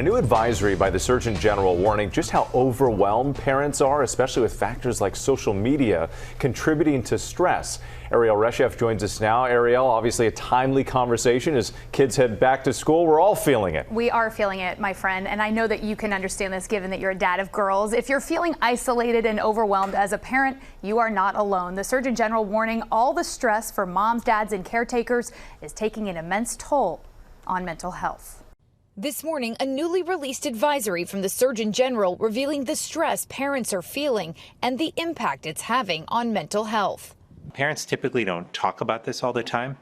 A new advisory by the Surgeon General warning just how overwhelmed parents are, especially with factors like social media contributing to stress. Ariel Reshef joins us now. Ariel, obviously a timely conversation as kids head back to school. We're all feeling it. We are feeling it, my friend, and I know that you can understand this given that you're a dad of girls. If you're feeling isolated and overwhelmed as a parent, you are not alone. The Surgeon General warning all the stress for moms, dads, and caretakers is taking an immense toll on mental health. This morning, a newly released advisory from the Surgeon General revealing the stress parents are feeling and the impact it's having on mental health. Parents typically don't talk about this all the time.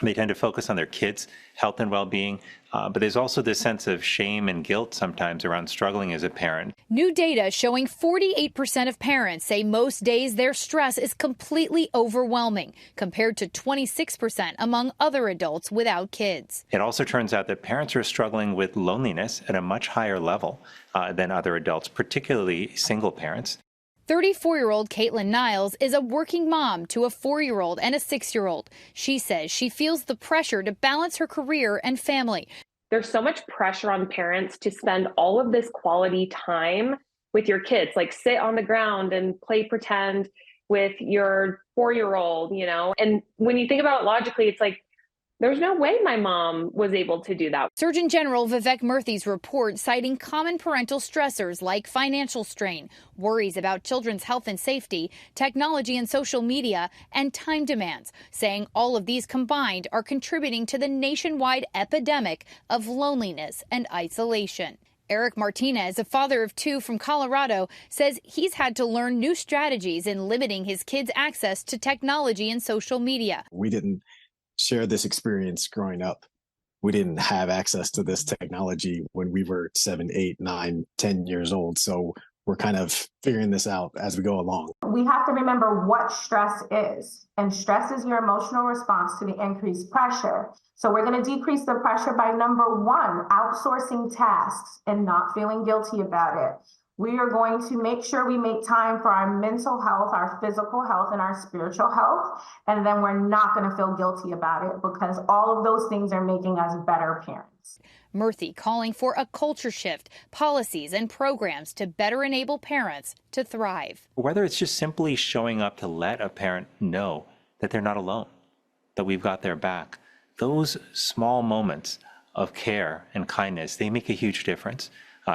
They tend to focus on their kids' health and well-being, but there's also this sense of shame and guilt sometimes around struggling as a parent. New data showing 48% of parents say most days their stress is completely overwhelming, compared to 26% among other adults without kids. It also turns out that parents are struggling with loneliness at a much higher level than other adults, particularly single parents. 34-year-old Caitlin Niles is a working mom to a 4-year-old and a 6-year-old. She says she feels the pressure to balance her career and family. There's so much pressure on parents to spend all of this quality time with your kids, like sit on the ground and play pretend with your 4-year-old, And when you think about it logically, it's like, there's no way my mom was able to do that. Surgeon General Vivek Murthy's report citing common parental stressors like financial strain, worries about children's health and safety, technology and social media, and time demands, saying all of these combined are contributing to the nationwide epidemic of loneliness and isolation. Eric Martinez, a father of 2 from Colorado, says he's had to learn new strategies in limiting his kids' access to technology and social media. We didn't share this experience growing up. We didn't have access to this technology when we were 7, 8, 9, 10 years old. So we're kind of figuring this out as we go along. We have to remember what stress is. And stress is your emotional response to the increased pressure. So we're going to decrease the pressure by number 1, outsourcing tasks and not feeling guilty about it. We are going to make sure we make time for our mental health, our physical health, and our spiritual health. And then we're not going to feel guilty about it because all of those things are making us better parents. Murthy calling for a culture shift, policies and programs to better enable parents to thrive. Whether it's just simply showing up to let a parent know that they're not alone, that we've got their back, those small moments of care and kindness, they make a huge difference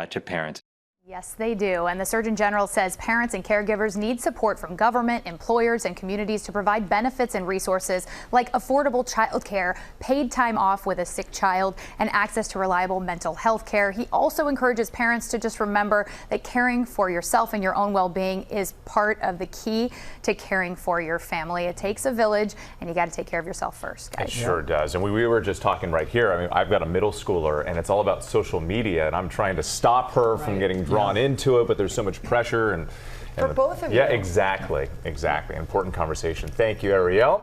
to parents. Yes, they do. And the Surgeon General says parents and caregivers need support from government, employers, and communities to provide benefits and resources like affordable child care, paid time off with a sick child, and access to reliable mental health care. He also encourages parents to just remember that caring for yourself and your own well-being is part of the key to caring for your family. It takes a village, and you got to take care of yourself first, guys. It sure does. And we were just talking right here. I mean, I've got a middle schooler, and it's all about social media, and I'm trying to stop her from getting drawn into it, but there's so much pressure and for both of you. Yeah, exactly. Important conversation. Thank you, Ariel.